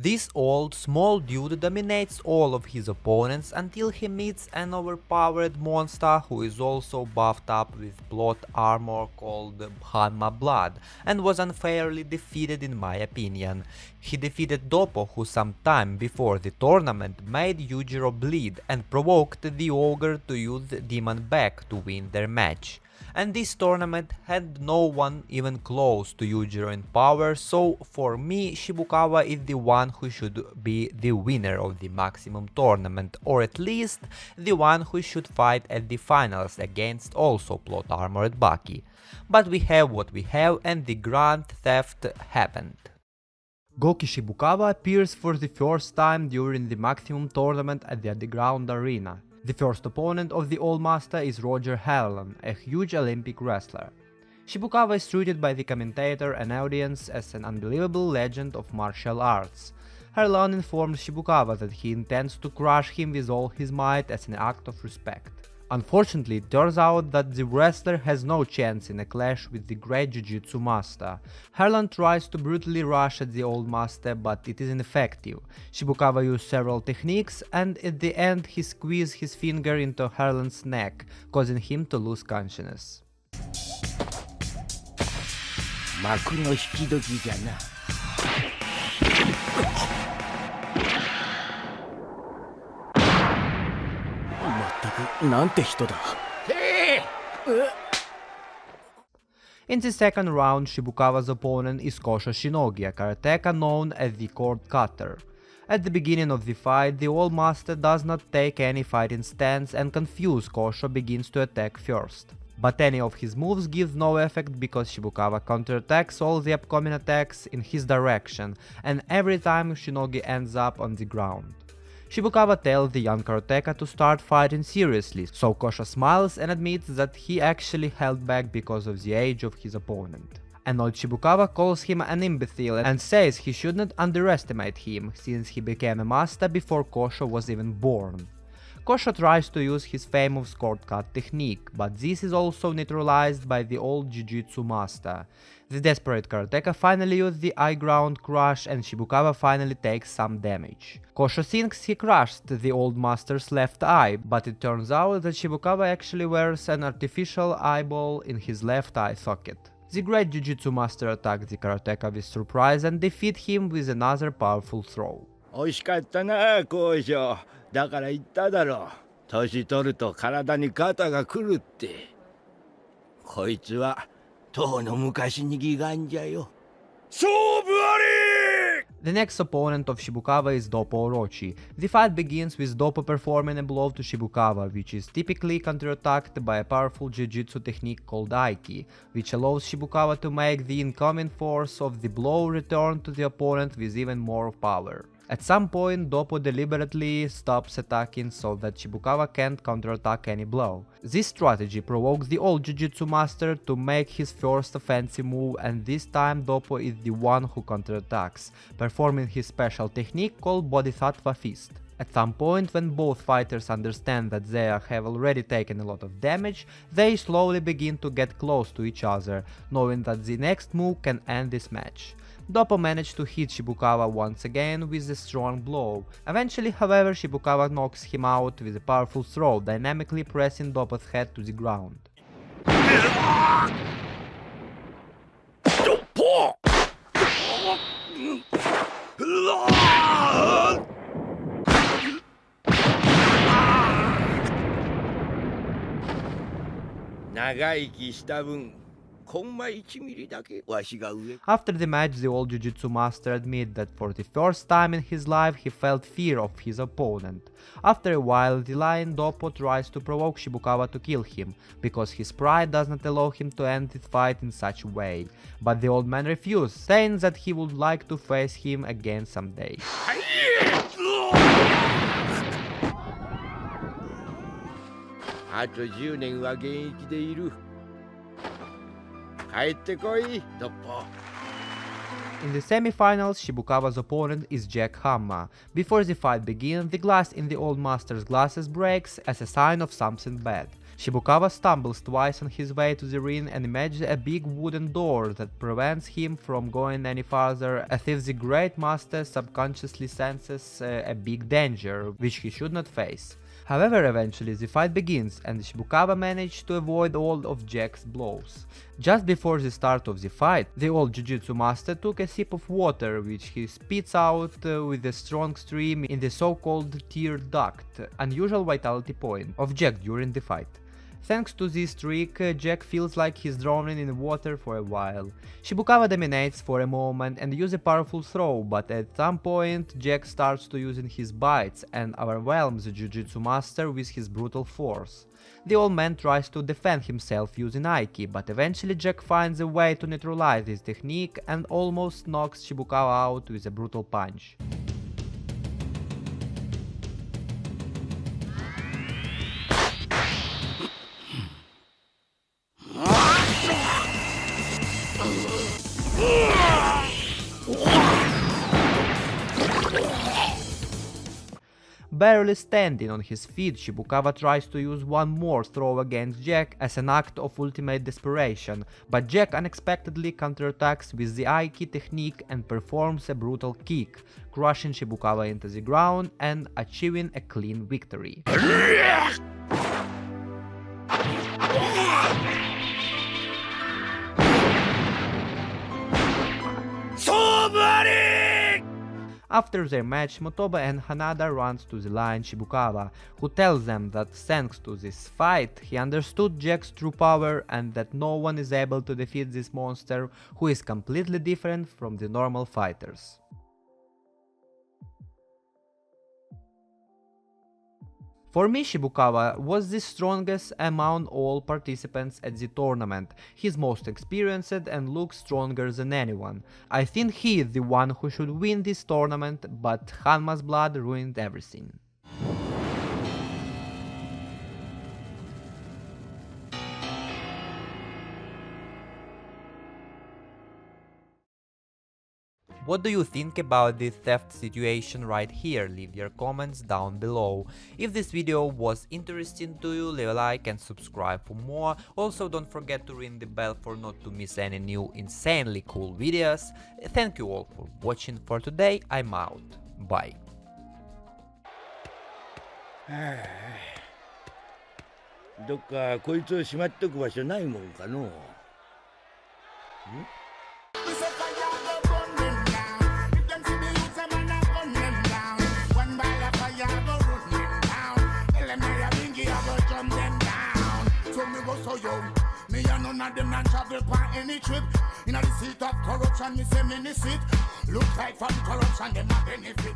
This old, small dude dominates all of his opponents until he meets an overpowered monster who is also buffed up with plot armor called Hanma Blood and was unfairly defeated in my opinion. He defeated Doppo, who some time before the tournament made Yujiro bleed and provoked the ogre to use Demon Back to win their match. And this tournament had no one even close to Yujiro in power, so for me Shibukawa is the one who should be the winner of the maximum tournament, or at least the one who should fight at the finals against also plot armored BAKI. But we have what we have and the grand theft happened. Goki Shibukawa appears for the first time during the maximum tournament at the underground arena. The first opponent of the Old Master is Roger Harlan, a huge Olympic wrestler. Shibukawa is treated by the commentator and audience as an unbelievable legend of martial arts. Harlan informs Shibukawa that he intends to crush him with all his might as an act of respect. Unfortunately, it turns out that the wrestler has no chance in a clash with the great jiu-jitsu master. Harlan tries to brutally rush at the Old Master, but it is ineffective. Shibukawa uses several techniques, and at the end he squeezes his finger into Harlan's neck, causing him to lose consciousness. 幕の引き時じゃな。なんて人だ。In the second round, Shibukawa's opponent is Kosho Shinogi, a karateka known as the Cord Cutter. At the beginning of the fight, the Old Master does not take any fighting stance and confused Kosho begins to attack first. But any of his moves gives no effect because Shibukawa counterattacks all the upcoming attacks in his direction, and every time Shinogi ends up on the ground. Shibukawa tells the young karateka to start fighting seriously, so Kosho smiles and admits that he actually held back because of the age of his opponent. And old Shibukawa calls him an imbecile and says he should not underestimate him, since he became a master before Kosho was even born. Kosho tries to use his famous cord cut technique, but this is also neutralized by the old jiu-jitsu master. The desperate karateka finally uses the high ground crush and Shibukawa finally takes some damage. Kosho thinks he crushed the old master's left eye, but it turns out that Shibukawa actually wears an artificial eyeball in his left eye socket. The great jiu-jitsu master attacks the karateka with surprise and defeats him with another powerful throw. 美味しかったな、交渉。だから言っただろう。年取ると体にガタが来るって。こいつはとうの昔に義眼じゃよ。勝負あり! The next opponent of Shibukawa is Doppo Orochi. The fight begins with Doppo performing a blow to Shibukawa, which is typically counterattacked by a powerful jiu-jitsu technique called Aiki, which allows Shibukawa to make the incoming force of the blow return to the opponent with even more power. At some point, Doppo deliberately stops attacking so that Shibukawa can't counterattack any blow. This strategy provokes the old jiu-jitsu master to make his first offensive move, and this time Doppo is the one who counterattacks, performing his special technique called Bodhisattva Fist. At some point, when both fighters understand that they have already taken a lot of damage, they slowly begin to get close to each other, knowing that the next move can end this match. Doppo managed to hit Shibukawa once again with a strong blow. Eventually, however, Shibukawa knocks him out with a powerful throw, dynamically pressing Doppo's head to the ground. 長生きした分、コンマ1ミリだけわしが上。 After the match, the old jiu-jitsu master admitted that for the first time in his life he felt fear of his opponent. After a while, the lion Doppo tries to provoke Shibukawa to kill him, because his pride does not allow him to end the fight in such a way. But the old man refuses, saying that he would like to face him again someday. あと10年は現役でいる。帰ってこい、ドッポ。In the semi-finals, Shibukawa's opponent is Jack Hamma. Before the fight begins, the glass in the old master's glasses breaks as a sign of something bad. Shibukawa stumbles twice on his way to the ring and imagines a big wooden door that prevents him from going any farther, as if the great master subconsciously senses a big danger, which he should not face. However, eventually the fight begins and Shibukawa managed to avoid all of Jack's blows. Just before the start of the fight, the old jiu-jitsu master took a sip of water which he spits out with a strong stream in the so-called tear duct, unusual vitality point, of Jack during the fight. Thanks to this trick, Jack feels like he's drowning in water for a while. Shibukawa dominates for a moment and uses a powerful throw, but at some point Jack starts to use his bites and overwhelms the jiu-jitsu master with his brutal force. The old man tries to defend himself using Aiki, but eventually Jack finds a way to neutralize his technique and almost knocks Shibukawa out with a brutal punch. Barely standing on his feet, Shibukawa tries to use one more throw against Jack as an act of ultimate desperation, but Jack unexpectedly counterattacks with the Aiki technique and performs a brutal kick, crushing Shibukawa into the ground and achieving a clean victory. After their match, Motoba and Hanada runs to the lion Shibukawa, who tells them that thanks to this fight, he understood Jack's true power and that no one is able to defeat this monster, who is completely different from the normal fighters. For me, Shibukawa was the strongest among all participants at the tournament. He's most experienced and looks stronger than anyone. I think he is the one who should win this tournament, but Hanma's blood ruined everything. What do you think about this theft situation right here? Leave your comments down below. If this video was interesting to you, leave a like and subscribe for more. Also, don't forget to ring the bell for not to miss any new insanely cool videos. Thank you all for watching. For today, I'm out. Bye. どっかこいつをしまっとく場所ないもんかのう。Me and none of them not travel for any trip. In the seat of corruption, me say mini sit. Look like from corruption, them a benefit.